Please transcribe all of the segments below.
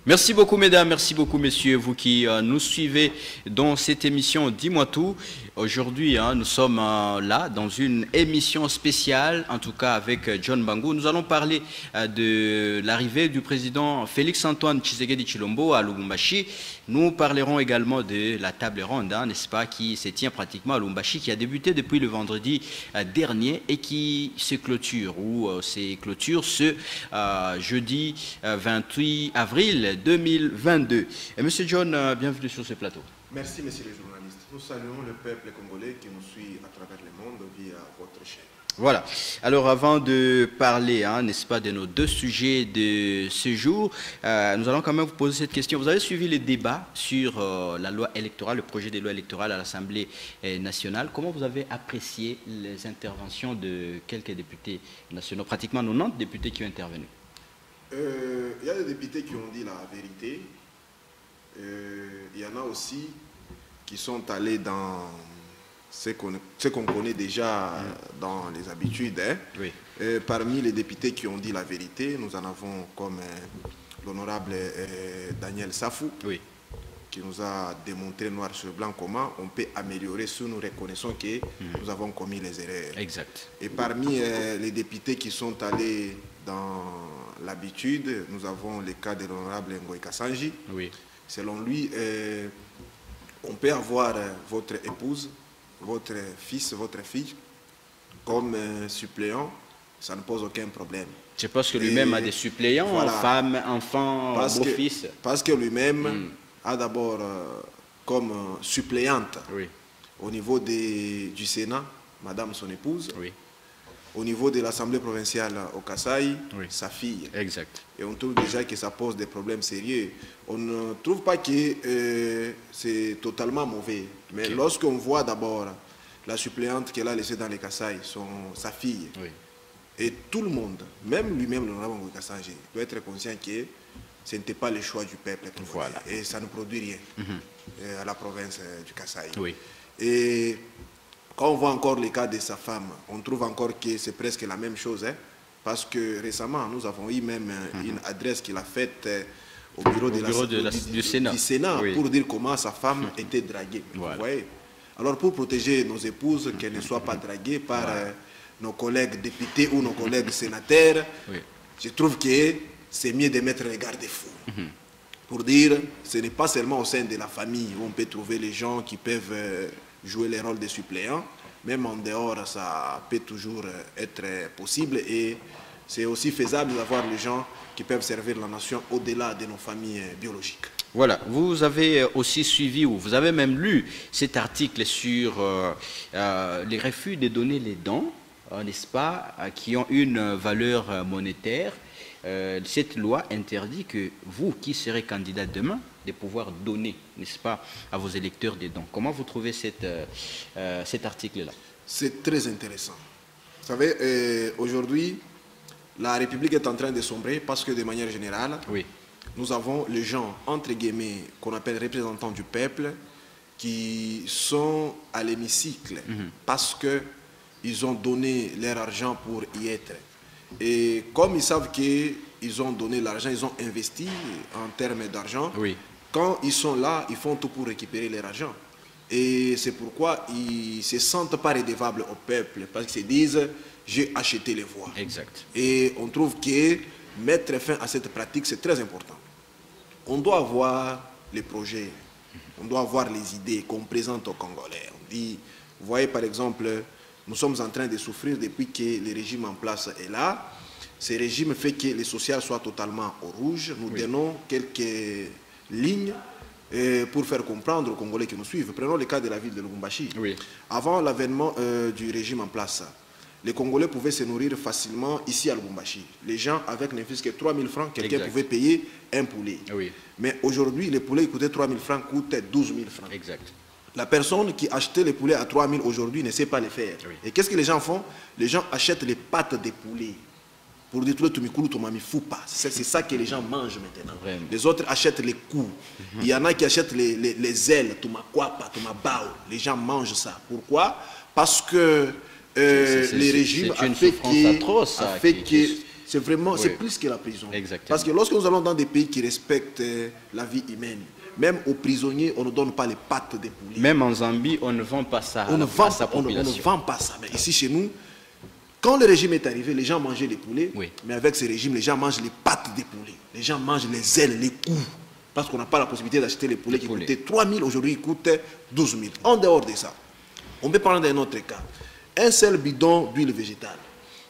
Merci beaucoup mesdames, merci beaucoup messieurs, vous qui nous suivez dans cette émission Dis-moi tout. Aujourd'hui, nous sommes là dans une émission spéciale, en tout cas avec John Bangou. Nous allons parler de l'arrivée du président Félix-Antoine Tshisekedi Tshilombo à Lubumbashi. Nous parlerons également de la table ronde, n'est-ce pas, qui se tient pratiquement à Lubumbashi, qui a débuté depuis le vendredi dernier et qui se clôture, ou se clôture ce jeudi 28 avril 2022. Et Monsieur John, bienvenue sur ce plateau. Merci, messieurs les journalistes. Nous saluons le peuple congolais qui nous suit à travers le monde via votre chaîne. Voilà. Alors, avant de parler, n'est-ce pas, de nos deux sujets de ce jour, nous allons quand même vous poser cette question. Vous avez suivi les débats sur la loi électorale, le projet de loi électorale à l'Assemblée nationale. Comment vous avez apprécié les interventions de quelques députés nationaux, pratiquement 90 députés qui ont intervenu? Il y a des députés qui ont dit la vérité. Il y en a aussi qui sont allés dans ce qu'on connaît déjà dans les habitudes. Oui. Parmi les députés qui ont dit la vérité, nous en avons comme l'honorable Daniel Safou, oui, qui nous a démontré noir sur blanc comment on peut améliorer si nous reconnaissons que nous avons commis les erreurs. Exact. Et parmi les députés qui sont allés dans l'habitude, nous avons le cas de l'honorable Ngoï Kassanji. Oui. Selon lui, on peut avoir votre épouse, votre fils, votre fille comme suppléant, ça ne pose aucun problème. Je pense que lui-même a des suppléants, voilà, femmes, enfants, beaux-fils. Parce que lui-même a d'abord comme suppléante, oui, au niveau du Sénat, madame son épouse. Oui. Au niveau de l'Assemblée provinciale au Kasaï, oui, sa fille. Exact. Et on trouve déjà que ça pose des problèmes sérieux. On ne trouve pas que c'est totalement mauvais. Mais okay, lorsqu'on voit d'abord la suppléante qu'elle a laissée dans les Kasaï, sa fille, oui, et tout le monde, même lui-même, l'honorable Kassanji, doit être conscient que ce n'était pas le choix du peuple. Voilà. Et ça ne produit rien à la province du Kasaï. Oui. Et quand on voit encore le cas de sa femme, on trouve encore que c'est presque la même chose. Parce que récemment, nous avons eu même une adresse qu'il a faite au bureau, du Sénat oui, pour dire comment sa femme était draguée. Voilà. Vous voyez? Alors pour protéger nos épouses, qu'elles ne soient pas draguées par nos collègues députés ou nos collègues sénateurs, oui, je trouve que c'est mieux de mettre les garde-fous. Pour dire, ce n'est pas seulement au sein de la famille où on peut trouver les gens qui peuvent jouer les rôles de suppléants. Même en dehors, ça peut toujours être possible et c'est aussi faisable d'avoir les gens qui peuvent servir la nation au-delà de nos familles biologiques. Voilà, vous avez aussi suivi ou vous avez même lu cet article sur les refus de donner les dons, n'est-ce pas, qui ont une valeur monétaire. Cette loi interdit que vous, qui serez candidat demain, de pouvoir donner, n'est-ce pas, à vos électeurs des dons. Comment vous trouvez cet article-là? C'est très intéressant. Vous savez, aujourd'hui, la République est en train de sombrer parce que de manière générale, oui, nous avons les gens, entre guillemets, qu'on appelle représentants du peuple, qui sont à l'hémicycle parce qu'ils ont donné leur argent pour y être. Et comme ils savent qu'ils ont donné l'argent, ils ont investi en termes d'argent, oui, quand ils sont là, ils font tout pour récupérer leur argent. Et c'est pourquoi ils ne se sentent pas redevables au peuple, parce qu'ils se disent, j'ai acheté les voix. Exact. Et on trouve que mettre fin à cette pratique, c'est très important. On doit avoir les projets, on doit avoir les idées qu'on présente aux Congolais. On dit, vous voyez par exemple, nous sommes en train de souffrir depuis que le régime en place est là. Ce régime fait que les sociales soient totalement au rouge. Nous oui, donnons quelques lignes pour faire comprendre aux Congolais qui nous suivent. Prenons le cas de la ville de Lubumbashi. Oui. Avant l'avènement du régime en place, les Congolais pouvaient se nourrir facilement ici à Lubumbashi. Les gens, avec ne fût-ce que 3 000 francs, quelqu'un pouvait payer un poulet. Oui. Mais aujourd'hui, les poulets qui coûtaient 3 000 francs coûtent 12 000 francs. Exact. La personne qui achetait les poulets à 3 000 aujourd'hui ne sait pas les faire. Oui. Et qu'est-ce que les gens font? Les gens achètent les pattes des poulets. Pour dire tout le tumikulu, tu m'as mis fou pas. C'est ça que les gens mangent maintenant. Vraiment. Les autres achètent les coups. Il y en a qui achètent les ailes, tu m'as kwapa, tu m'as bao. Les gens mangent ça. Pourquoi? Parce que les régimes a fait que c'est vraiment, Oui. c'est plus que la prison. Exactement. Parce que lorsque nous allons dans des pays qui respectent la vie humaine, même aux prisonniers, on ne donne pas les pattes des poulets. Même en Zambie, on ne vend pas ça On ne à sa on population. ne vend pas ça. Mais ici, chez nous, quand le régime est arrivé, les gens mangeaient les poulets. Oui. Mais avec ce régime, les gens mangent les pattes des poulets. Les gens mangent les ailes, les coups. Parce qu'on n'a pas la possibilité d'acheter les poulets qui coûtaient 3 000. Aujourd'hui, ils coûtent 12 000. En dehors de ça, on peut prendre un autre cas. Un seul bidon d'huile végétale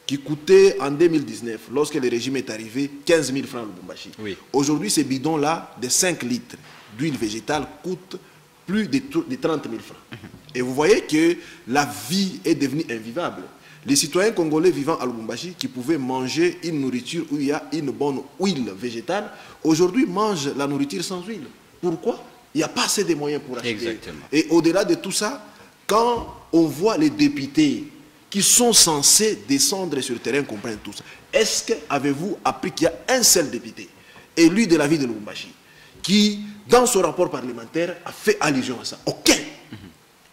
qui coûtait en 2019, lorsque le régime est arrivé, 15 000 francs le Lubumbashi. Oui. Aujourd'hui, ces bidons-là, de 5 litres d'huile végétale, coûtent plus de 30 000 francs. Et vous voyez que la vie est devenue invivable. Les citoyens congolais vivant à Lubumbashi, qui pouvaient manger une nourriture où il y a une bonne huile végétale, aujourd'hui mangent la nourriture sans huile. Pourquoi? Il n'y a pas assez de moyens pour acheter. Exactement. Et au-delà de tout ça, quand on voit les députés qui sont censés descendre sur le terrain comprennent tout ça, est-ce que avez-vous appris qu'il y a un seul député élu de la ville de Lubumbashi qui, dans son rapport parlementaire, a fait allusion à ça? Aucun.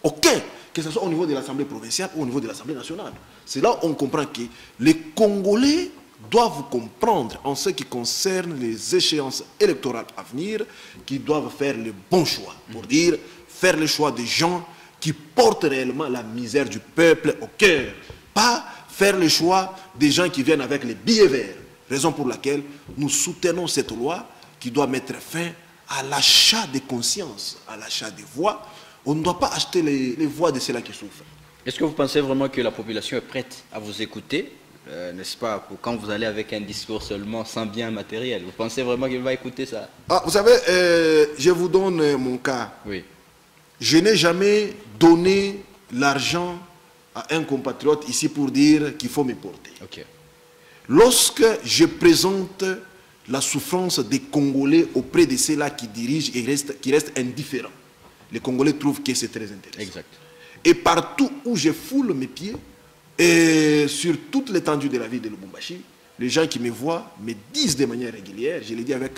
Aucun. Que ce soit au niveau de l'Assemblée provinciale ou au niveau de l'Assemblée nationale. C'est là où on comprend que les Congolais doivent comprendre en ce qui concerne les échéances électorales à venir, qu'ils doivent faire le bon choix. Pour dire, faire le choix des gens qui portent réellement la misère du peuple au cœur. Pas faire le choix des gens qui viennent avec les billets verts. Raison pour laquelle nous soutenons cette loi qui doit mettre fin à l'achat des consciences, à l'achat des voix. On ne doit pas acheter les voix de ceux-là qui souffrent. Est-ce que vous pensez vraiment que la population est prête à vous écouter, n'est-ce pas, pour quand vous allez avec un discours seulement sans bien matériel? Vous pensez vraiment qu'elle va écouter ça? Ah, vous savez, je vous donne mon cas. Oui. Je n'ai jamais donné l'argent à un compatriote ici pour dire qu'il faut me porter. Ok. Lorsque je présente la souffrance des Congolais auprès de ceux-là qui dirigent et qui restent indifférents, les Congolais trouvent que c'est très intéressant. Exact. Et partout où je foule mes pieds, et sur toute l'étendue de la ville de Lubumbashi, les gens qui me voient me disent de manière régulière, je le dis avec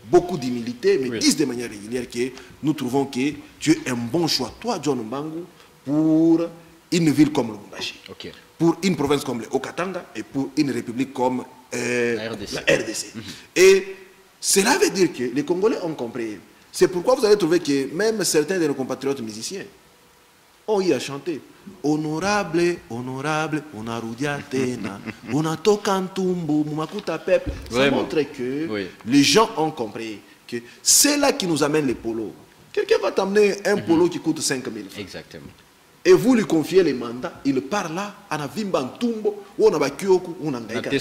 beaucoup d'humilité, me disent de manière régulière que nous trouvons que tu es un bon choix, toi, John Mbangu, pour une ville comme Lubumbashi, Ok. pour une province comme le Haut-Katanga et pour une république comme La RDC. la RDC. Et cela veut dire que les Congolais ont compris. C'est pourquoi vous allez trouver que même certains de nos compatriotes musiciens ont eu à chanter. Honorable, honorable, onarudia tena, onatoka ntumbu, mumakuta peuple. Ça Vraiment. montre que Oui. les gens ont compris que c'est là qui nous amène les polos. Quelqu'un va t'amener un polo qui coûte 5 000 francs. Exactement. Et vous lui confiez les mandats, il part là, anavimba ntumbo, ou onabakioku, ou nangaika.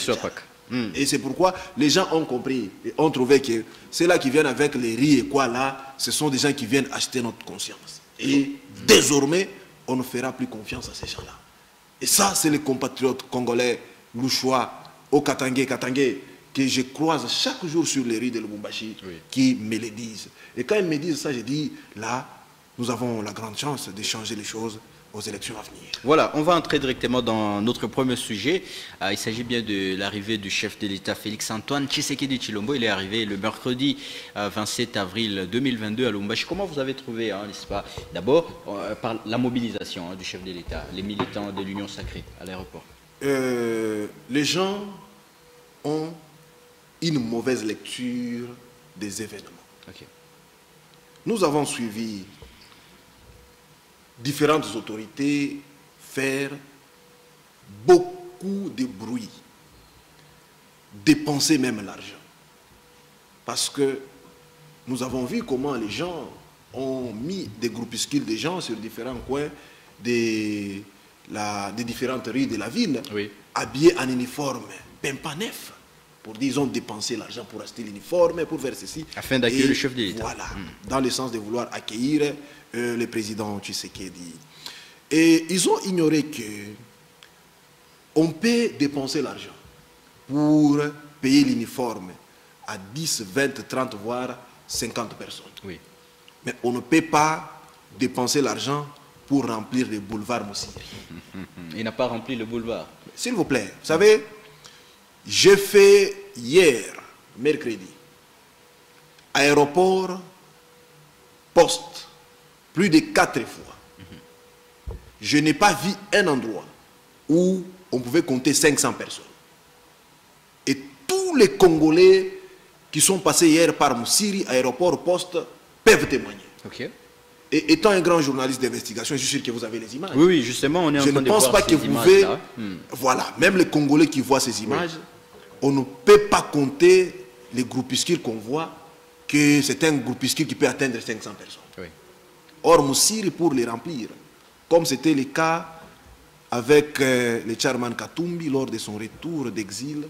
Et c'est pourquoi les gens ont compris et ont trouvé que c'est là qui viennent avec les riz et quoi là, ce sont des gens qui viennent acheter notre conscience. Et désormais, on ne fera plus confiance à ces gens-là. Et ça, c'est les compatriotes congolais, Louchois, au Katangé, que je croise chaque jour sur les rues de Lubumbashi, qui me le disent. Et quand ils me disent ça, je dis, là, nous avons la grande chance de changer les choses aux élections à venir. Voilà, on va entrer directement dans notre premier sujet. Il s'agit bien de l'arrivée du chef de l'État Félix-Antoine Tshisekedi Tshilombo. Il est arrivé le mercredi 27 avril 2022 à Lubumbashi. Comment vous avez trouvé, n'est-ce pas, d'abord par la mobilisation du chef de l'État, les militants de l'Union sacrée à l'aéroport? Les gens ont une mauvaise lecture des événements. Okay. Nous avons suivi différentes autorités faire beaucoup de bruit, dépenser même l'argent. Parce que nous avons vu comment les gens ont mis des groupuscules de gens sur différents coins des différentes rues de la ville, habillés en uniforme, pimpant neuf. Pour dire, ils ont dépensé l'argent pour acheter l'uniforme, pour faire ceci. Afin d'accueillir le chef de l'État. Voilà, dans le sens de vouloir accueillir le président Tshisekedi. Et ils ont ignoré que on peut dépenser l'argent pour payer l'uniforme à 10, 20, 30, voire 50 personnes. Oui. Mais on ne peut pas dépenser l'argent pour remplir les boulevards Moussiri. Il n'a pas rempli le boulevard. S'il vous plaît, vous savez, j'ai fait hier, mercredi, aéroport, poste, plus de 4 fois. Je n'ai pas vu un endroit où on pouvait compter 500 personnes. Et les Congolais qui sont passés hier par Moussiri, aéroport, poste, peuvent témoigner. Ok. Et étant un grand journaliste d'investigation, je suis sûr que vous avez les images. Oui, oui, justement, on est en train de voir ces images. Je ne pense pas que vous pouvez... Voilà, même les Congolais qui voient ces images, on ne peut pas compter les groupuscules qu'on voit, que c'est un groupuscule qui peut atteindre 500 personnes. Oui. Or, Moussiri, pour les remplir, comme c'était le cas avec le Charman Katumbi lors de son retour d'exil,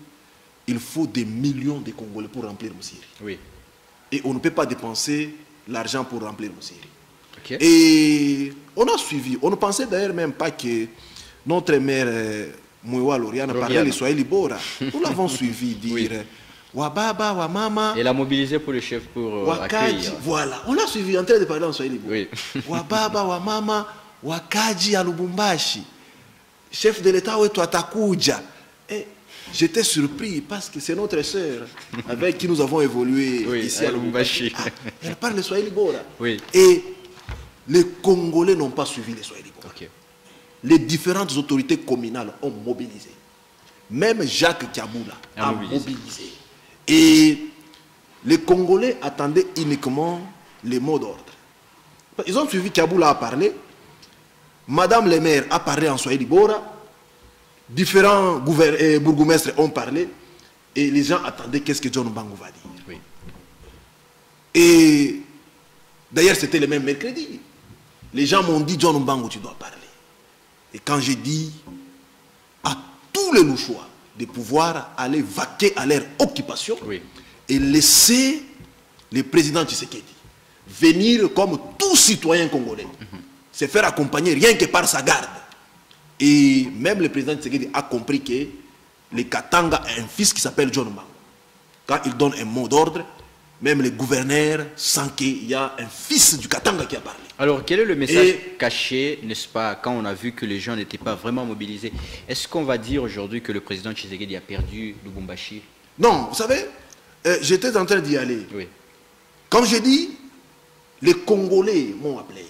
il faut des millions de Congolais pour remplir Moussiri. Oui. Et on ne peut pas dépenser l'argent pour remplir Moussiri. Okay. Et on a suivi, on ne pensait d'ailleurs même pas que notre mère Mouewa Loriane parlait le Swahili Bora. Nous l'avons suivi dire Wababa, Wamama. Elle a mobilisé pour le chef pour accueillir. Voilà, on l'a suivi en train de parler en Swahili Bora. Oui. Wababa, Wamama, Wakaji à Lubumbashi. Chef de l'État, où toi Takuja. Et j'étais surpris parce que c'est notre sœur avec qui nous avons évolué ici à Lubumbashi. Ah, elle parle le Swahili Bora. Oui. Et les Congolais n'ont pas suivi les Swahili Bora. Okay. Les différentes autorités communales ont mobilisé. Même Jacques Kiaboula a mobilisé. Et les Congolais attendaient uniquement les mots d'ordre. Ils ont suivi Kiaboula a parlé. Madame le maire a parlé en Swahili Bora. Différents bourgmestres ont parlé. Et les gens attendaient qu'est-ce que John Mbangu va dire. Oui. Et d'ailleurs, c'était le même mercredi. Les gens m'ont dit, John Mbangu, tu dois parler. Et quand j'ai dit à tous les Louchois de pouvoir aller vaquer à leur occupation et laisser le président Tshisekedi venir comme tout citoyen congolais, se faire accompagner rien que par sa garde. Et même le président Tshisekedi a compris que le Katanga a un fils qui s'appelle John Mbangu. Quand il donne un mot d'ordre, même les gouverneurs sentent qu'il y a un fils du Katanga qui a parlé. Alors, quel est le message caché, n'est-ce pas, quand on a vu que les gens n'étaient pas vraiment mobilisés? Est-ce qu'on va dire aujourd'hui que le président Tshisekedi a perdu Lubumbashi? Non, vous savez, j'étais en train d'y aller. Oui. Comme je dis, les Congolais m'ont appelé.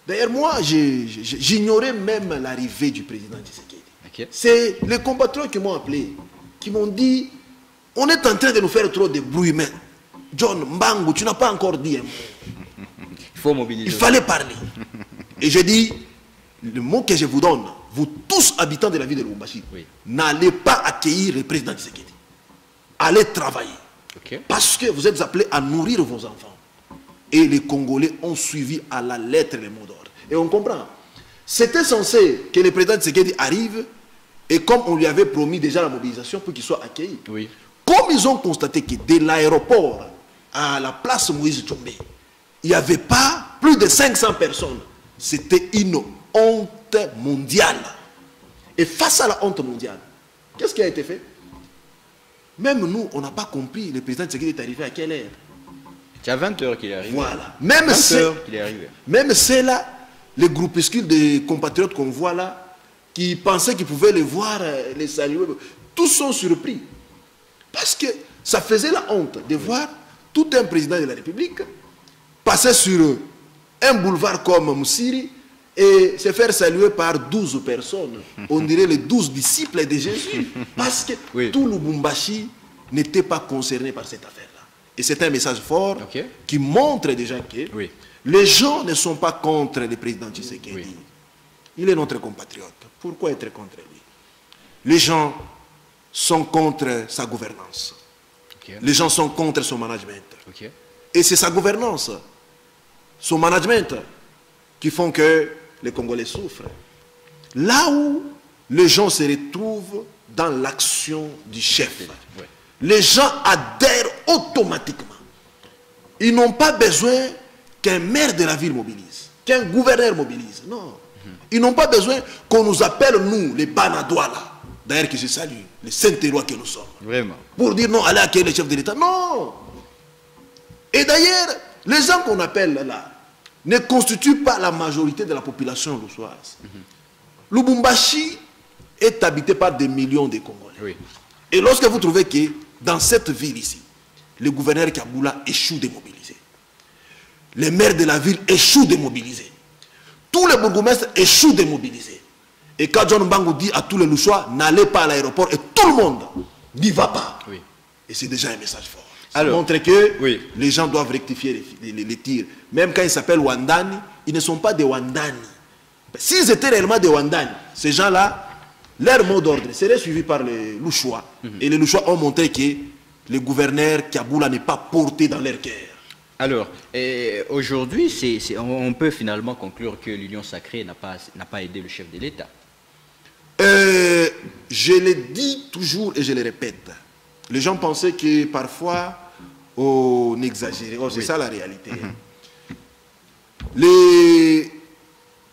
D'ailleurs, moi, j'ignorais même l'arrivée du président Tshisekedi. Okay. C'est les compatriotes qui m'ont appelé, qui m'ont dit, on est en train de nous faire trop de bruit, mais John Mbangu, tu n'as pas encore dit un mot. Il faut mobiliser. Il fallait parler. Et j'ai dit, le mot que je vous donne, vous tous habitants de la ville de Lubumbashi, n'allez pas accueillir le président Tshisekedi. Allez travailler. Okay. Parce que vous êtes appelés à nourrir vos enfants. Et les Congolais ont suivi à la lettre les mots d'ordre. Et on comprend. C'était censé que le président Tshisekedi arrive, et comme on lui avait promis déjà la mobilisation pour qu'il soit accueilli. Oui. Comme ils ont constaté que de l'aéroport à la place Moïse Tchombe, il n'y avait pas plus de 500 personnes. C'était une honte mondiale. Et face à la honte mondiale, qu'est-ce qui a été fait? Même nous, on n'a pas compris le président Tshisekedi est arrivé à quelle heure? C'est à 20h qu'il est arrivé. Voilà. Même c'est là, les groupuscules de compatriotes qu'on voit là, qui pensaient qu'ils pouvaient les voir, les saluer, tous sont surpris. Parce que ça faisait la honte de voir tout un président de la République passer sur un boulevard comme Moussiri et se faire saluer par 12 personnes. On dirait les 12 disciples de Jésus. Parce que tout Lubumbashi n'était pas concerné par cette affaire-là. Et c'est un message fort qui montre déjà que les gens ne sont pas contre le président Tshisekedi. Il est notre compatriote. Pourquoi être contre lui? Les gens sont contre sa gouvernance. Les gens sont contre son management. Et c'est sa gouvernance, son management, qui font que les Congolais souffrent. Là où les gens se retrouvent dans l'action du chef, les gens adhèrent automatiquement. Ils n'ont pas besoin qu'un maire de la ville mobilise, qu'un gouverneur mobilise. Non. Ils n'ont pas besoin qu'on nous appelle, nous, les Banadois là. D'ailleurs, que je salue, les Saint-Éloi que nous sommes. Vraiment. Pour dire non, allez accueillir le chef de l'État. Non. Et d'ailleurs, les gens qu'on appelle là ne constituent pas la majorité de la population lousoise. Lubumbashi est habité par des millions de Congolais. Et lorsque vous trouvez que dans cette ville ici, le gouverneur Kaboula échoue de mobiliser, les maires de la ville échouent de mobiliser, tous les bourgmestres échouent de mobiliser. Et quand John Mbangu dit à tous les Louchois, n'allez pas à l'aéroport, et tout le monde n'y va pas. Oui. Et c'est déjà un message fort. Ça Alors, montre que oui. les gens doivent rectifier les tirs. Même quand ils s'appellent Wandani, ils ne sont pas des Wandani. S'ils étaient réellement des Wandani, ces gens-là, leur mot d'ordre serait suivi par les Louchois. Et les Louchois ont montré que le gouverneur Kaboula n'est pas porté dans leur cœur. Alors, aujourd'hui, on peut finalement conclure que l'Union sacrée n'a pas aidé le chef de l'État. Je le dis toujours et je le répète. Les gens pensaient que parfois on exagérait. Oh, c'est ça la réalité.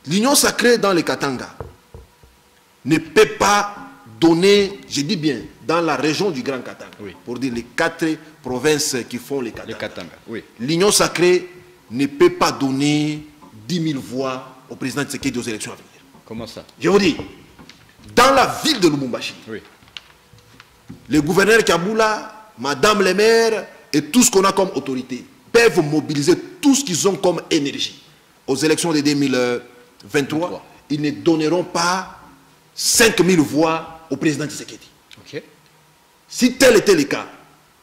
L'Union sacrée dans les Katanga ne peut pas donner, je dis bien, dans la région du Grand Katanga, pour dire les 4 provinces qui font les Katanga. L'Union sacrée ne peut pas donner 10 000 voix au président Tshisekedi aux élections à venir. Comment ça? Je vous dis, dans la ville de Lubumbashi, le gouverneur Kaboula, madame le maire et tout ce qu'on a comme autorité peuvent mobiliser tout ce qu'ils ont comme énergie. Aux élections de 2023, ils ne donneront pas 5 000 voix au président Tshisekedi. Si tel était le cas,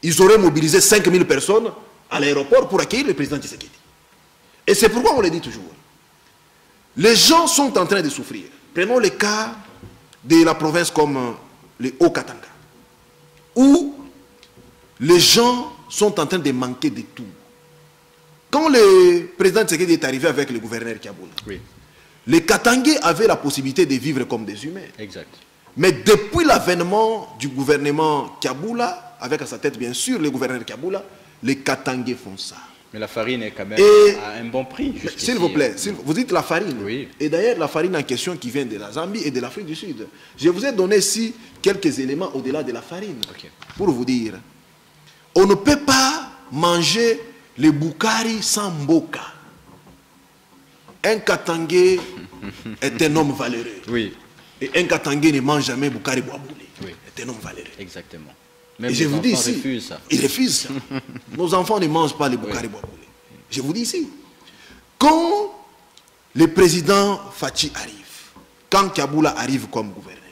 ils auraient mobilisé 5 000 personnes à l'aéroport pour accueillir le président Tshisekedi. Et c'est pourquoi on le dit toujours. Les gens sont en train de souffrir. Prenons le cas de la province comme le Haut-Katanga, où les gens sont en train de manquer de tout. Quand le président Tshisekedi est arrivé avec le gouverneur Kaboula, les Katangais avaient la possibilité de vivre comme des humains. Exact. Mais depuis l'avènement du gouvernement Kaboula, avec à sa tête bien sûr le gouverneur Kaboula, les Katangais font ça. Mais la farine est quand même à un bon prix. S'il vous plaît, vous dites la farine. Oui. Et d'ailleurs, la farine en question qui vient de la Zambie et de l'Afrique du Sud. Je vous ai donné ici quelques éléments au-delà de la farine. Pour vous dire, on ne peut pas manger le boukari sans mboka. Un Katangais est un homme valeureux. Et un Katangais ne mange jamais boukari boaboulé. C'est un homme valeureux. Exactement. Même et je vous dis ici, refusent ça. ils refusent ça. Nos enfants ne mangent pas les boukari boaboulé. Je vous dis ici, quand le président Fachi arrive, quand Kaboula arrive comme gouverneur,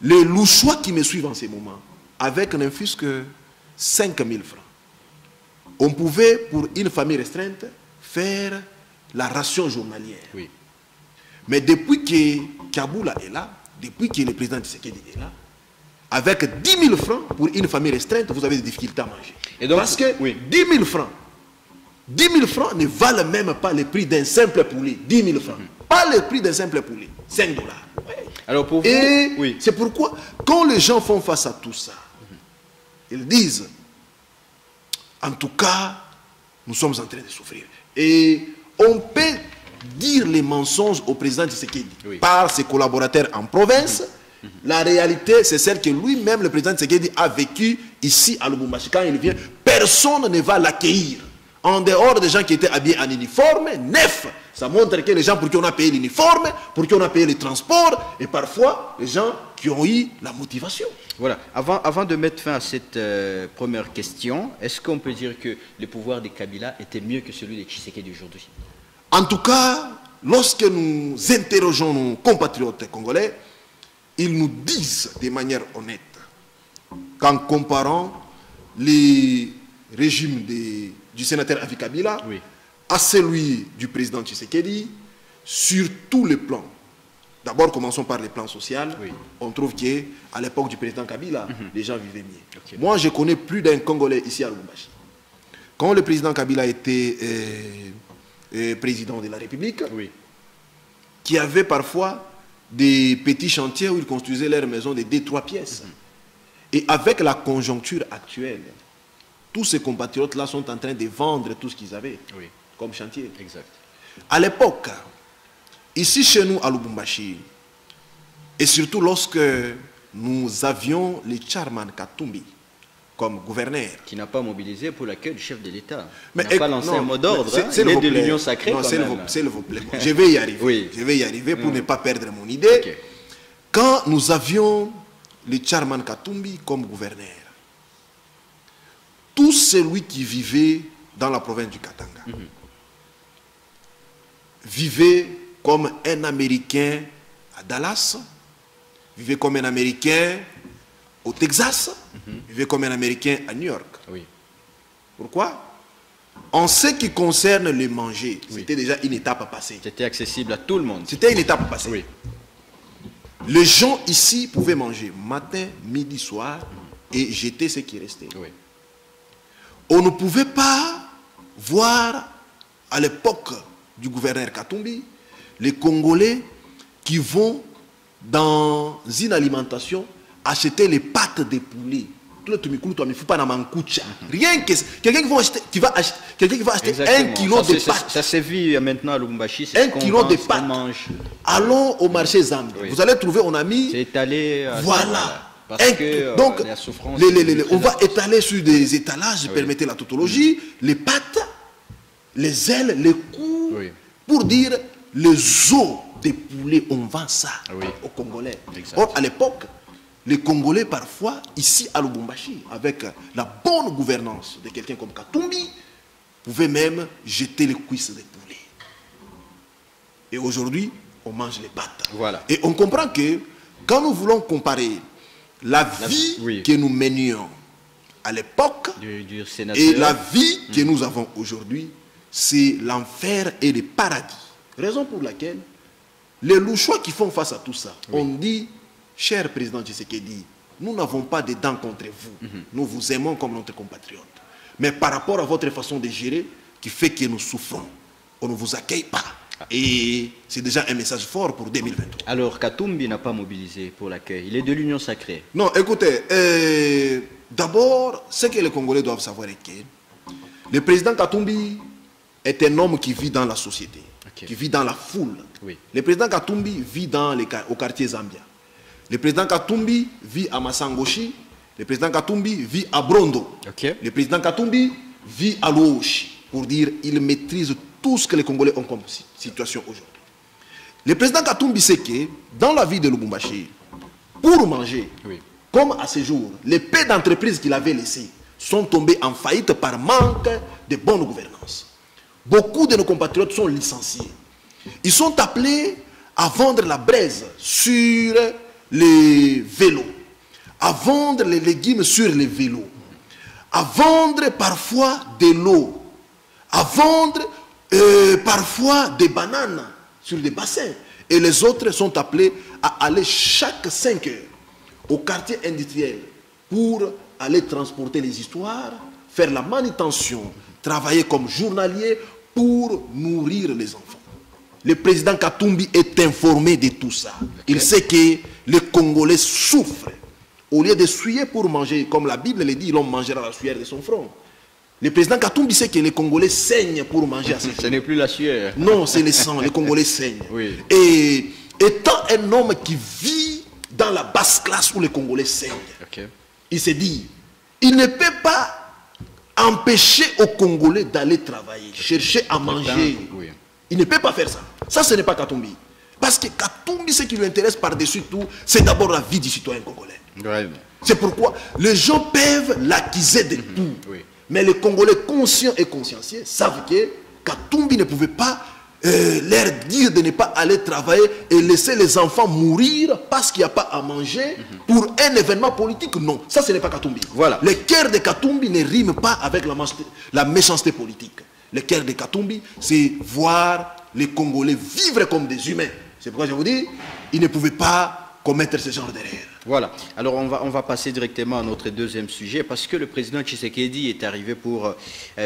les Louchois qui me suivent en ces moments, avec ne fût-ce que 5 000 francs, on pouvait, pour une famille restreinte, faire la ration journalière. Mais depuis que Kaboula est là, depuis que le président Tshisekedi est là, avec 10 000 francs pour une famille restreinte, vous avez des difficultés à manger. Et donc, parce que 10 000 francs ne valent même pas le prix d'un simple poulet. 10 000 francs. Pas le prix d'un simple poulet. 5 $. Alors pour vous, et c'est pourquoi, quand les gens font face à tout ça, ils disent, en tout cas, nous sommes en train de souffrir. Et on peut dire les mensonges au président Tshisekedi par ses collaborateurs en province. La réalité, c'est celle que lui-même, le président Tshisekedi, a vécu ici à Lubumbashi. Quand il vient, personne ne va l'accueillir. En dehors des gens qui étaient habillés en uniforme, neuf. Ça montre que les gens pour qui on a payé l'uniforme, pour qui on a payé les transports, et parfois les gens qui ont eu la motivation. Voilà. Avant de mettre fin à cette première question, est-ce qu'on peut dire que le pouvoir de Kabila était mieux que celui de Tshisekedi aujourd'hui? En tout cas, lorsque nous interrogeons nos compatriotes congolais, ils nous disent de manière honnête qu'en comparant les régimes du sénateur Avi Kabila à celui du président Tshisekedi, sur tous les plans, d'abord commençons par les plans sociaux, on trouve qu'à l'époque du président Kabila, les gens vivaient mieux. Moi, je connais plus d'un Congolais ici à Lubumbashi. Quand le président Kabila était président de la République, qui avait parfois des petits chantiers où ils construisaient leurs maisons de 2-3 pièces. Et avec la conjoncture actuelle, tous ces compatriotes-là sont en train de vendre tout ce qu'ils avaient comme chantier. À l'époque, ici chez nous à Lubumbashi, et surtout lorsque nous avions le Charman Katumbi comme gouverneur. Qui n'a pas mobilisé pour l'accueil du chef de l'État. Il n'a pas lancé un mot d'ordre. Il est de l'Union sacrée. Non, s'il vous plaît. Je vais y arriver. Je vais y arriver pour ne pas perdre mon idée. Quand nous avions le Charman Katumbi comme gouverneur, tout celui qui vivait dans la province du Katanga vivait comme un Américain à Dallas, vivait comme un Américain au Texas, vivait comme un Américain à New York. Oui. Pourquoi? En ce qui concerne le manger, c'était déjà une étape à passer. C'était accessible à tout le monde. C'était une étape à passer. Oui. Les gens ici pouvaient manger matin, midi, soir et jeter ce qui restait. Oui. On ne pouvait pas voir à l'époque du gouverneur Katumbi les Congolais qui vont dans une alimentation acheter les pâtes de poulet. Rien que quelqu'un qui va acheter Exactement. 1 kilo de pâtes. Ça se vit maintenant à Lubumbashi. 1 kilo de pâtes. Allons au marché Zambie. Oui. Vous allez trouver, on a mis. C'est étalé. Voilà. Parce que donc, la souffrance. on va étaler sur des étalages, permettez la tautologie, les pattes, les ailes, les coups, pour dire les os des poulets, on vend ça aux Congolais. Exact. Or, à l'époque, les Congolais, parfois, ici à Lubumbashi, avec la bonne gouvernance de quelqu'un comme Katumbi, pouvaient même jeter les cuisses des poulets. Et aujourd'hui, on mange les pattes. Voilà. Et on comprend que quand nous voulons comparer la vie que nous menions à l'époque du sénateur et la vie que nous avons aujourd'hui, c'est l'enfer et le paradis. Raison pour laquelle les louchois qui font face à tout ça, on dit, cher président Tshisekedi, nous n'avons pas de dents contre vous. Nous vous aimons comme notre compatriote. Mais par rapport à votre façon de gérer, qui fait que nous souffrons, on ne vous accueille pas. Et c'est déjà un message fort pour 2023. Alors, Katumbi n'a pas mobilisé pour l'accueil. Il est de l'Union sacrée. Non, écoutez, d'abord, ce que les Congolais doivent savoir est que le président Katumbi est un homme qui vit dans la société, qui vit dans la foule. Le président Katumbi vit au quartier Zambia. Le président Katumbi vit à Massangoshi. Le président Katumbi vit à Brondo. Le président Katumbi vit à Luoshi. Pour dire, il maîtrise tout ce que les Congolais ont comme situation aujourd'hui. Le président Katumbi sait que dans la vie de Lubumbashi, pour manger, comme à ce jour, les peu d'entreprises qu'il avait laissées sont tombées en faillite par manque de bonne gouvernance. Beaucoup de nos compatriotes sont licenciés. Ils sont appelés à vendre la braise sur les vélos, à vendre les légumes sur les vélos, à vendre parfois de l'eau, à vendre parfois des bananes sur des bassins. Et les autres sont appelés à aller chaque 5 heures au quartier industriel pour aller transporter les histoires, faire la manutention, travailler comme journalier pour nourrir les enfants. Le président Katumbi est informé de tout ça. Il sait que les Congolais souffrent. Au lieu de suer pour manger, comme la Bible le dit, l'homme mangera la sueur de son front. Le président Katumbi sait que les Congolais saignent pour manger à ce jour. Ce n'est plus la sueur. Non, c'est le sang. Les Congolais saignent. Et étant un homme qui vit dans la basse classe où les Congolais saignent, il s'est dit, il ne peut pas empêcher aux Congolais d'aller travailler, chercher à manger. Il ne peut pas faire ça. Ça, ce n'est pas Katumbi. Parce que Katumbi, ce qui lui intéresse par-dessus tout, c'est d'abord la vie du citoyen congolais. C'est pourquoi les gens peuvent l'accuser de tout. Mais les Congolais conscients et consciencieux savent que Katumbi ne pouvait pas leur dire de ne pas aller travailler et laisser les enfants mourir parce qu'il n'y a pas à manger pour un événement politique. Non, ça ce n'est pas Katumbi. Voilà. Le cœur de Katumbi ne rime pas avec la méchanceté politique. Le cœur de Katumbi, c'est voir les Congolais vivre comme des humains. C'est pourquoi je vous dis, il ne pouvait pas commettre ce genre d'erreur. Voilà. Alors on va passer directement à notre deuxième sujet parce que le président Tshisekedi est arrivé pour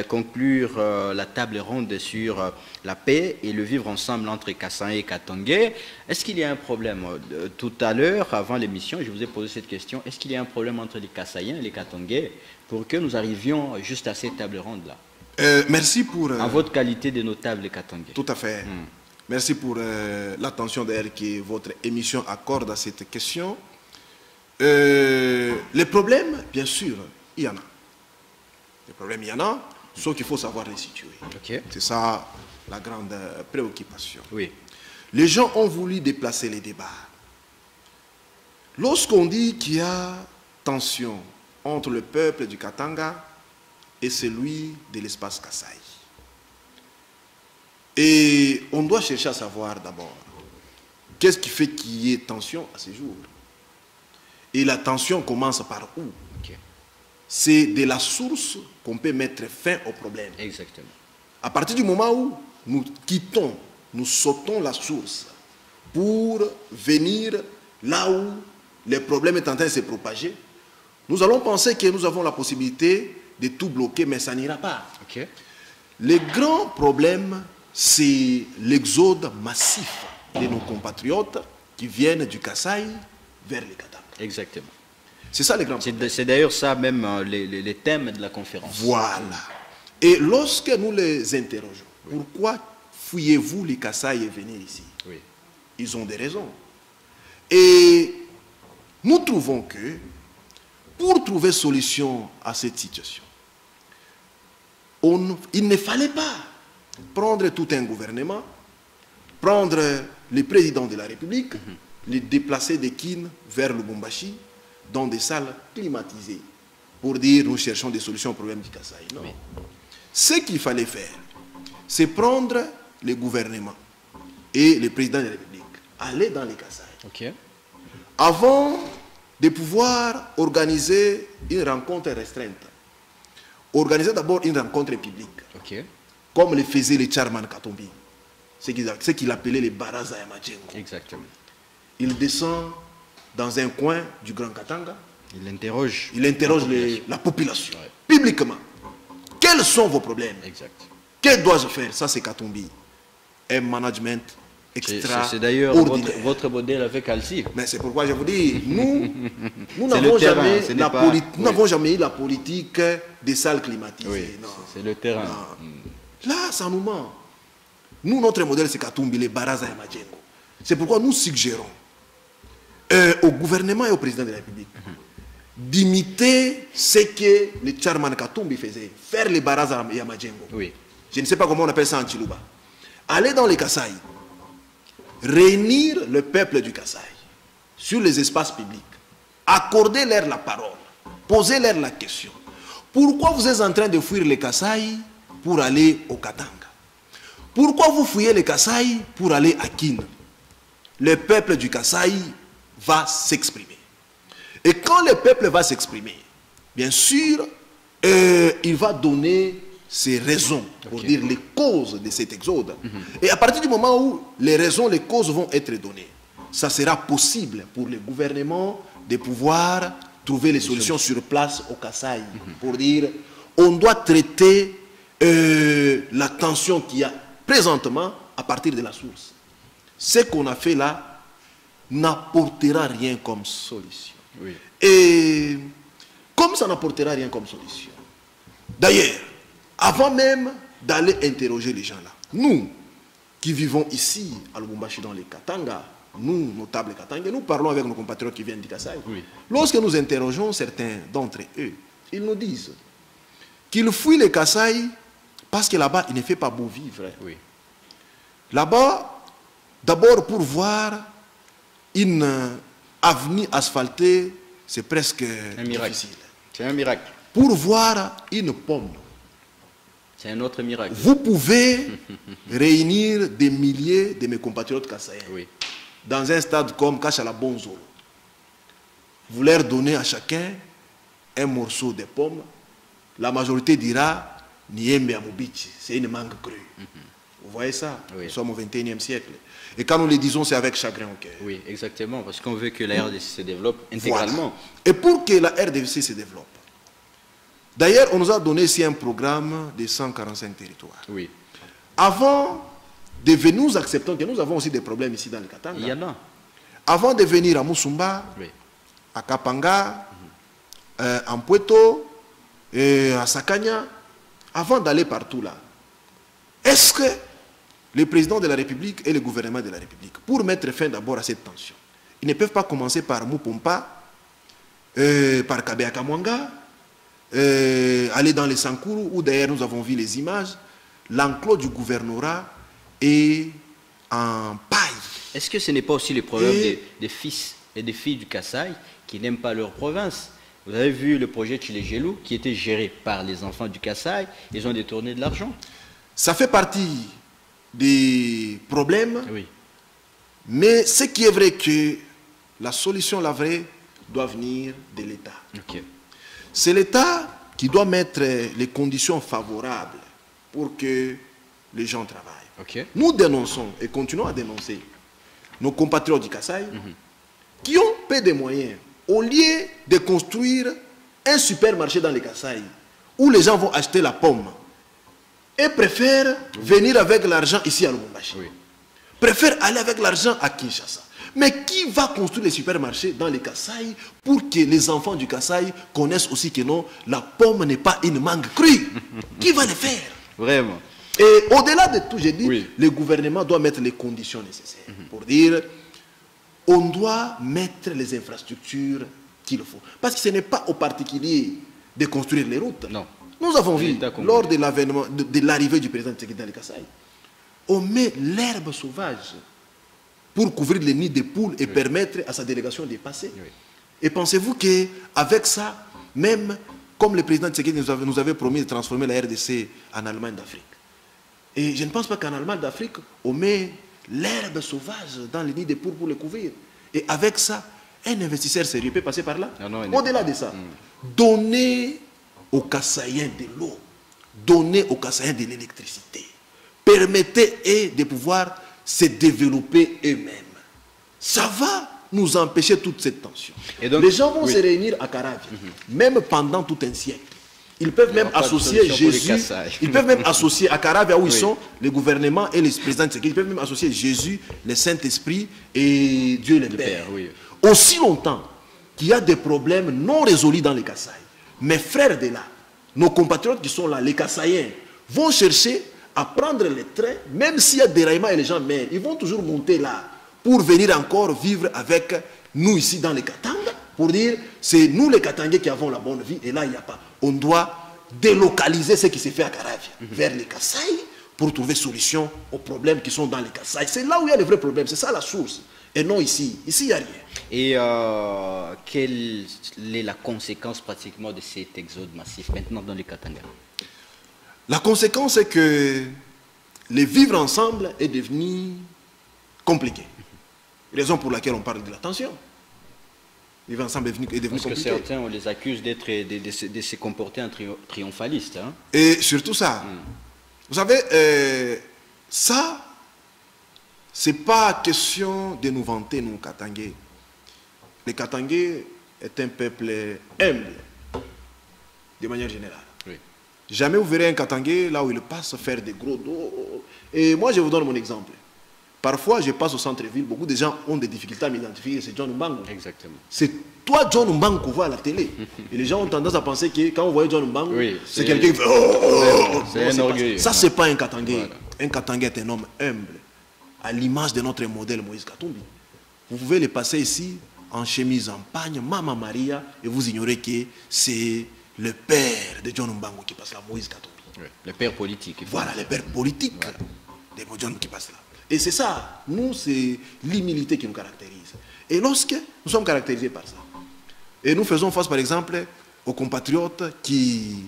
conclure la table ronde sur la paix et le vivre ensemble entre Kassaye et Katangé. Est-ce qu'il y a un problème? Tout à l'heure, avant l'émission, je vous ai posé cette question. Est-ce qu'il y a un problème entre les Kassayens et les Katangé pour que nous arrivions juste à cette table ronde-là? Merci pour... en votre qualité de notable Katangé. Tout à fait. Merci pour l'attention d'ailleurs que votre émission accorde à cette question. Les problèmes, bien sûr, il y en a. Les problèmes, il y en a, sauf qu'il faut savoir les situer. C'est ça la grande préoccupation. Les gens ont voulu déplacer les débats. Lorsqu'on dit qu'il y a tension entre le peuple du Katanga et celui de l'espace Kassaye, et on doit chercher à savoir d'abord qu'est-ce qui fait qu'il y ait tension à ce jour. Et la tension commence par où? Ok. C'est de la source qu'on peut mettre fin au problème. Exactement. À partir du moment où nous quittons, nous sautons la source pour venir là où le problème est en train de se propager, nous allons penser que nous avons la possibilité de tout bloquer, mais ça n'ira pas. Ok. Le grand problème, c'est l'exode massif de nos compatriotes qui viennent du Kasaï vers les Katanga. Exactement. C'est ça le grand problème. C'est d'ailleurs ça même les thèmes de la conférence. Voilà. Et lorsque nous les interrogeons, pourquoi fuyez-vous les Kasaï et venir ici? Oui. Ils ont des raisons. Et nous trouvons que pour trouver solution à cette situation, il ne fallait pas prendre tout un gouvernement, prendre le président de la République, les déplacer de Kin vers Lubumbashi dans des salles climatisées pour dire nous cherchons des solutions au problème du Kasaï. Non. Oui. Ce qu'il fallait faire, c'est prendre le gouvernement et le président de la République, aller dans les Kasaï. Ok. Avant de pouvoir organiser une rencontre restreinte, organiser d'abord une rencontre publique, Ok. comme le faisait le Charman Katombi, ce qu'il appelait les Baraza Yamajengo. Exactement. Il descend dans un coin du Grand Katanga, Il interroge. il interroge la population, publiquement. Quels sont vos problèmes? Exact. Que dois-je faire? Ça, c'est Katombi. Un management extraordinaire. C'est d'ailleurs votre modèle avec Alci. Mais c'est pourquoi je vous dis, nous C'est le n'avons terrain, jamais, ce n'est pas- nous n'avons jamais eu la politique des salles climatisées. Oui, Non. c'est le terrain. Non. Là, ça nous ment. Nous, notre modèle, c'est Katumbi, les Baraza et Majengo. C'est pourquoi nous suggérons au gouvernement et au président de la République d'imiter ce que le Charman Katumbi faisait, faire les Baraza et Majengo. Oui. Je ne sais pas comment on appelle ça en Chiluba. Aller dans les Kasaï, réunir le peuple du Kasaï sur les espaces publics, accorder leur la parole, poser leur la question. Pourquoi vous êtes en train de fuir les Kasaï pour aller au Katanga? Pourquoi vous fuyez les Kasaï pour aller à Kin? Le peuple du Kasaï va s'exprimer. Et quand le peuple va s'exprimer, bien sûr, il va donner ses raisons, pour dire les causes de cet exode. Et à partir du moment où les raisons, les causes vont être données, ça sera possible pour le gouvernement de pouvoir trouver les solutions sur place au Kasaï. Pour dire, on doit traiter la tension qu'il y a présentement à partir de la source. Ce qu'on a fait là n'apportera rien comme solution. Oui. Et comme ça n'apportera rien comme solution, d'ailleurs, avant même d'aller interroger les gens là, nous qui vivons ici à Lubumbashi dans les Katanga, nous, notables Katanga, nous parlons avec nos compatriotes qui viennent du Kasaï. Oui. Lorsque nous interrogeons certains d'entre eux, ils nous disent qu'ils fuient les Kasaï parce que là-bas, il ne fait pas beau vivre. Oui. Là-bas, d'abord pour voir une avenue asphaltée, c'est presque Un miracle. difficile. C'est un miracle. Pour voir une pomme, C'est un autre miracle. vous pouvez réunir des milliers de mes compatriotes kassaïens Oui. dans un stade comme Kachala Bonzo. Vous leur donnez à chacun un morceau de pomme. La majorité dira Niembe Amobichi, c'est une mangue crue. Vous voyez ça? Oui. Nous sommes au XXIe siècle. Et quand nous le disons, c'est avec chagrin au cœur. Oui, exactement, parce qu'on veut que la RDC se développe intégralement. Voilà. Et pour que la RDC se développe, d'ailleurs, on nous a donné ici un programme de 145 territoires. Oui. Avant de venir, nous acceptons que nous avons aussi des problèmes ici dans le Katanga. Il y en a. Avant de venir à Musumba, Oui. à Kapanga, à Mpueto, et à Sakanya, avant d'aller partout là, est-ce que le président de la République et le gouvernement de la République, pour mettre fin d'abord à cette tension, ils ne peuvent pas commencer par Mupompa, par Kabeakamwanga, aller dans les Sankuru, où d'ailleurs nous avons vu les images, l'enclos du gouvernorat est en paille. Est-ce que ce n'est pas aussi le problème des fils et des filles du Kasaï qui n'aiment pas leur province? Vous avez vu le projet Chilegelou qui était géré par les enfants du Kasaï. Ils ont détourné de l'argent. Ça fait partie des problèmes, Oui. mais ce qui est vrai que la solution, la vraie, doit venir de l'État. Ok. C'est l'État qui doit mettre les conditions favorables pour que les gens travaillent. Ok. Nous dénonçons et continuons à dénoncer nos compatriotes du Kasaï qui ont peu de moyens. Au lieu de construire un supermarché dans les Kasaï où les gens vont acheter la pomme et préfèrent venir avec l'argent ici à Lubumbashi. Oui. Préfèrent aller avec l'argent à Kinshasa. Mais qui va construire les supermarchés dans les Kasaï pour que les enfants du Kasaï connaissent aussi que non, la pomme n'est pas une mangue crue? Qui va le faire? Vraiment. Et au-delà de tout, j'ai dit, Oui. le gouvernement doit mettre les conditions nécessaires pour dire, on doit mettre les infrastructures qu'il faut. Parce que ce n'est pas aux particuliers de construire les routes. Non. Nous avons vu, L'État congolais. lors de l'avènement, de l'arrivée du président Tshisekedi dans les Kasaï, on met l'herbe sauvage pour couvrir les nids de poules et permettre à sa délégation de passer. Oui. Et pensez-vous qu'avec ça, même comme le président Tshisekedi nous avait promis de transformer la RDC en Allemagne d'Afrique, et je ne pense pas qu'en Allemagne d'Afrique, on met l'herbe sauvage dans les nids de poules pour les couvrir. Et avec ça, un investisseur sérieux peut passer par là. Au-delà de ça, donner aux Kassaïens de l'eau, donner aux Kassaïens de l'électricité, permettez-eux de pouvoir se développer eux-mêmes. Ça va nous empêcher toute cette tension. Et donc, les gens vont oui. se réunir à Caravia, même pendant tout un siècle. Ils peuvent même aura pas de associer solution pour les Jésus, Kasaï. ils peuvent même associer à Caravia où ils Oui. sont, le gouvernement et les présidents de Tshisekedi, ils peuvent même associer Jésus, le Saint-Esprit et Dieu le Père. Père, oui. Aussi longtemps qu'il y a des problèmes non résolus dans les Kasaï, mes frères de là, nos compatriotes qui sont là, les Kassaïens, vont chercher à prendre les trains, même s'il y a déraillement et les gens meurent, ils vont toujours monter là pour venir encore vivre avec nous ici dans les Katanga, pour dire c'est nous les Katangais qui avons la bonne vie et là il n'y a pas. On doit délocaliser ce qui s'est fait à Caravia vers les Kasaï pour trouver solution aux problèmes qui sont dans les Kasaï. C'est là où il y a les vrais problèmes, c'est ça la source. Et non ici. Ici, il n'y a rien. Et quelle est la conséquence pratiquement de cet exode massif maintenant dans les Katanga? La conséquence est que le vivre ensemble est devenu compliqué. Raison pour laquelle on parle de la tension. Vivre ensemble est devenu Parce que compliqué. certains, on les accuse d'être, de se comporter en triomphalistes. Hein? Et surtout ça, vous savez, ça, c'est pas question de nous vanter, nous, Katangais. Les Katangais est un peuple humble, de manière générale. Oui. Jamais vous verrez un Katangais là où il passe faire des gros dos. Et moi, je vous donne mon exemple. Parfois, je passe au centre-ville, beaucoup de gens ont des difficultés à m'identifier, c'est John Mbango. Exactement. C'est toi, John Mbango, qu'on voit à la télé. Et les gens ont tendance à penser que quand on voit John Mbango, Oui, c'est quelqu'un qui fait oh, c'est un orgueil. Ça, c'est pas un Katangais. Voilà. Un Katangais est un homme humble, à l'image de notre modèle Moïse Katumbi. Vous pouvez le passer ici en chemise en pagne, Mama Maria, et vous ignorez que c'est le père de John Mbango qui passe là, Moïse Katumbi. Oui. Le père politique. il faut Voilà, dire. le père politique de John qui passe là. Et c'est ça, nous, c'est l'humilité qui nous caractérise. Et lorsque nous sommes caractérisés par ça, et nous faisons face, par exemple, aux compatriotes qui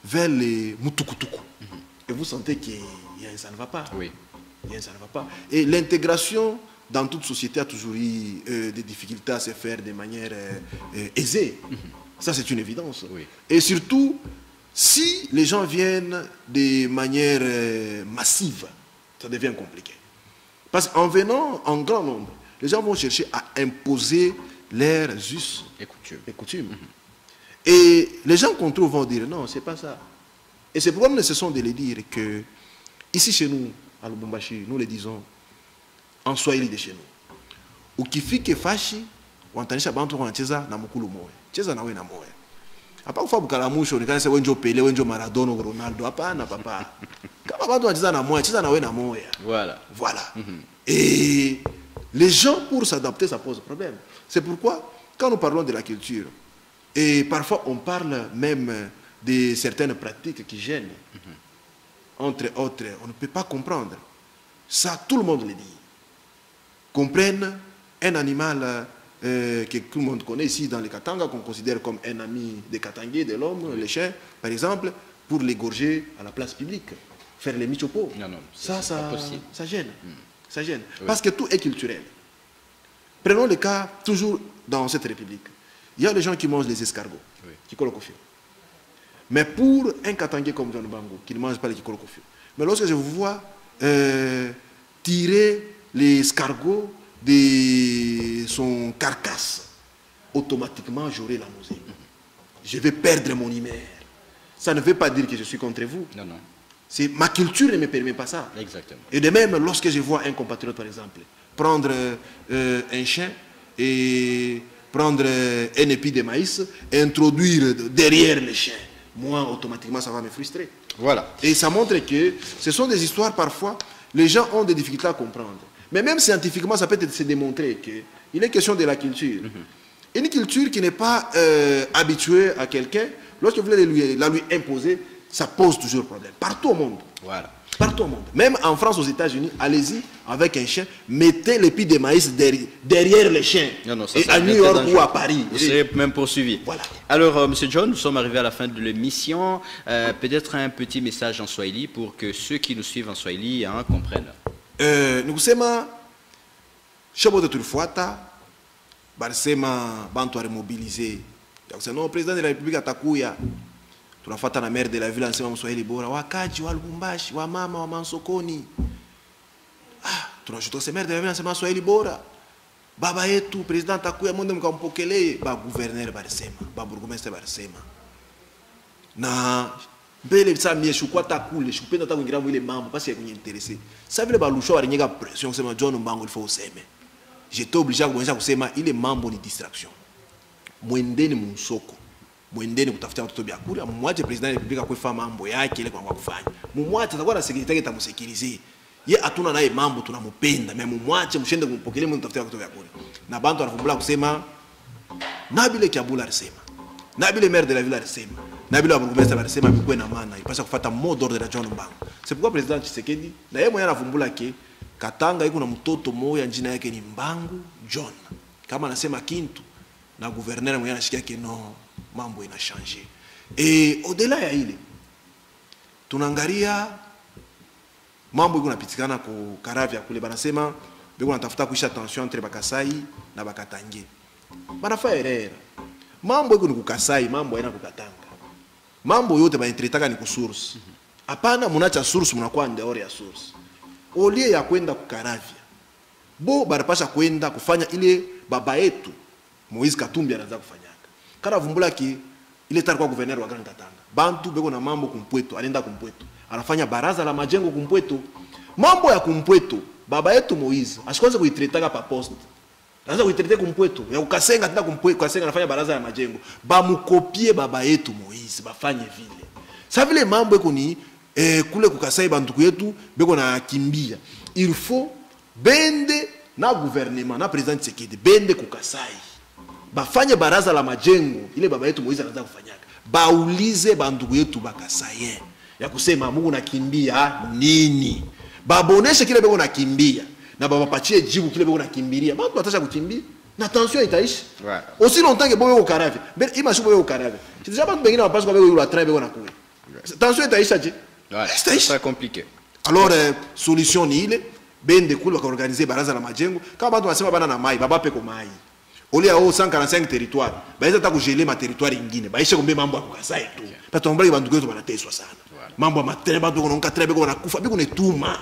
veulent les mutukutuku, et vous sentez qu'il y a un ça ne va pas. Oui. Il y a un ça ne va pas. Et l'intégration dans toute société a toujours eu des difficultés à se faire de manière aisée. Ça, c'est une évidence. Oui. Et surtout, si les gens viennent de manière massive, ça devient compliqué. Parce qu'en venant en grand nombre, les gens vont chercher à imposer leurs us Et coutume. Et les gens qu'on trouve vont dire non, c'est pas ça. Et c'est pourquoi nous ne cessons de le dire que ici chez nous, à Lubumbashi, nous le disons en Swahili de chez nous. Ukifike fashi, wantanisha bantu wanacheza na mukulu moya. Cheza na we na moya. Hapa kufa bukalamusho nikanise wenjo Pele, wenjo Maradona, Ronaldo, hapana papa. Kama bantu wanacheza na moya, cheza na we na moya. Voilà. Voilà. Et les gens, pour s'adapter, ça pose problème. C'est pourquoi, quand nous parlons de la culture, et parfois on parle même de certaines pratiques qui gênent, entre autres, on ne peut pas comprendre. Ça, tout le monde le dit. Comprennent un animal que tout le monde connaît ici dans les Katanga, qu'on considère comme un ami des Katangais, de l'homme, les chiens, par exemple, pour l'égorger à la place publique, faire les michopos. Non, Ça gêne. Ça gêne. Oui. Parce que tout est culturel. Prenons le cas, toujours dans cette République. il y a les gens qui mangent les escargots, qui collent au kofio. Mais pour un Katangé comme John Bango, qui ne mange pas les kikolo kofio, mais lorsque je vous vois tirer les escargots de son carcasse, automatiquement j'aurai la nausée. Je vais perdre mon humeur. Ça ne veut pas dire que je suis contre vous. Non, non. Ma culture ne me permet pas ça. Exactement. Et de même, lorsque je vois un compatriote, par exemple, prendre un chien et prendre un épi de maïs, et introduire derrière le chien, moi, automatiquement, ça va me frustrer. Voilà. Et ça montre que ce sont des histoires, parfois, les gens ont des difficultés à comprendre. Mais même scientifiquement, ça peut se démontrer qu'il est question de la culture. Une culture qui n'est pas habituée à quelqu'un, lorsque vous voulez la lui imposer, ça pose toujours problème. Partout au monde. Voilà. Partout au monde. Même en France, aux États-Unis, allez-y avec un chien, mettez l'épi de maïs derrière le chien. Non, non, ça, et à New York ou à Paris. Vous serez même poursuivi. Voilà. Alors, M. John, nous sommes arrivés à la fin de l'émission. Peut-être un petit message en Swahili pour que ceux qui nous suivent en Swahili comprennent. Nous sommes chabo de Turfuata, Barsema, Bantuare mobilisé. Non, le président de la République atakuya. Tunafata na maire de la ville anasema Mswahili bora, wakaji wa Lubumbashi, wa mama wa Mansokoni. Tunashutoka se maire de la ville anasema Mswahili bora. Baba yetu president atakuya mwende mkampokelee, ba gouverneur barisema, ba burgomestre barisema. Na mbele bisa mie shukwa takule, shukupenda takuingira mwile mambo parce que kunyenterese. Sa vile ba lusho waringa pression kusema John Mbango il faut useme. J'étais obligé à kusema ile mambo ni distraction. Mwendeni msoko. Mwendeni kutafuta watoto vya kula, mwache president wa republika kwa mambo yake ile kwa kufanya. Mumwache atakuwa na secretary itamusekirize. Ye atuna naye mambo tunampenda, mais mumwache mshende kumpokelea mtu tafuta watoto vya kula. Na bantu anafumbula kusema Nabile Kiabula alisema. Nabile maire de la ville alisema. Nabile wa burgomestre alisema mkwe na maana, ipasha kufuata mot d'ordre de John Mbango. C'est pourquoi president Tshisekedi na yeye mwenyewe anafumbula ke Katanga iko na mtoto moya jina yake ni Mbangu John. Kama anasema Kintu na gouverneur mwenyewe anashikia ke no mambo ina changer. Et au-delà ya ile tunaangalia mambo iko napitikana ku Karavya kule banasema beko natafuta kuisha tension entre Bakasai na Bakatange. Banafa erreur. Mambo iko ni ku Kasai, mambo haina ku Katanga. Mambo yote baintretaka ni ku source. Hapana munacha source munakuwa ndeore ya source. Olie ya kwenda ku Karavya. Bo barapasha kwenda kufanya ile baba yetu Moise Katumbi anaanza kufanya. Kana vumbula ki ile tarikwa gouverneur wa Grand Katanga. Bantu beko na mambo kumpweto, alienda kumpweto. Anafanya baraza la majengo kumpweto. Mambo ya kumpweto, baba yetu Moise, ashikwanza kuitretaka pa poste. Anaanza kuitrete kumpweto. Ya ukasenga tena kumpweto, kasenga anafanya baraza la majengo. Ba mukopie baba yetu Moise, bafanye vile. Sa vile mambo eko ni kule kukasai bantu yetu beko na kimbia. Il faut bende na gouvernement, na président Tshisekedi, bende kukasai. Bafanye baraza la majengo ile baba yetu Moise anaanza kufanyaka. Baulize bandugu yetu bakasaye ya kusema Mungu nakimbia nini. Baboneshe kile beko nakimbia na babapatie jibu kile beko nakimbilia. Bantu watasha kukimbia na tension itaisha. Ouais. Aussi longtemps que boyo Karavya. Ben imagine boyo Karavya. Tu déjà bantu bengine bapasha kwa beko la train beko nakuwe. Tension itaisha je? Ouais. C'est très compliqué. Alors solution ni ile bende kule wakaorganiser baraza la majengo. Kama bantu wanasema bana na mai, baba peko mai. Oli ya 145 territoire, baeza ta kugeler ma territoire ingine. Baisha kumbe mambo ya kukasai tu. Pato mbali bantu kwetu banateswa sana. Mambo ya matere bantu kononka trebe ko banakufa biko netuma.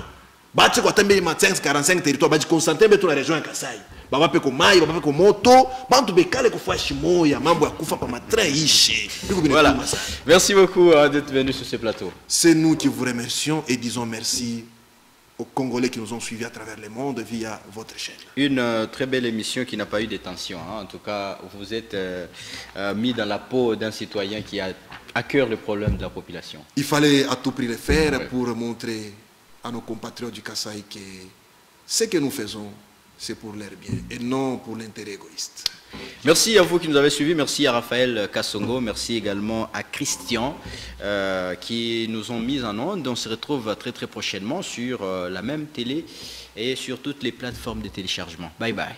Bache kwa tembe ma 45 territoire baji concentrer betu na région ya Kasai. Baba peko mai, baba peko moto, bantu bekale kufashi moya, mambo ya kufa pa matrain ishe. Biko binetuma. Voilà. Merci beaucoup d'être venu sur ce plateau. C'est nous qui vous remercions et disons merci aux Congolais qui nous ont suivis à travers le monde via votre chaîne. Une très belle émission qui n'a pas eu de tension. En tout cas, vous êtes mis dans la peau d'un citoyen qui a à cœur le problème de la population. Il fallait à tout prix le faire pour montrer à nos compatriotes du Kasaï que ce que nous faisons, c'est pour leur bien et non pour l'intérêt égoïste. Merci à vous qui nous avez suivis, merci à Raphaël Kassongo, merci également à Christian qui nous ont mis en onde. On se retrouve très très prochainement sur la même télé et sur toutes les plateformes de téléchargement. Bye bye.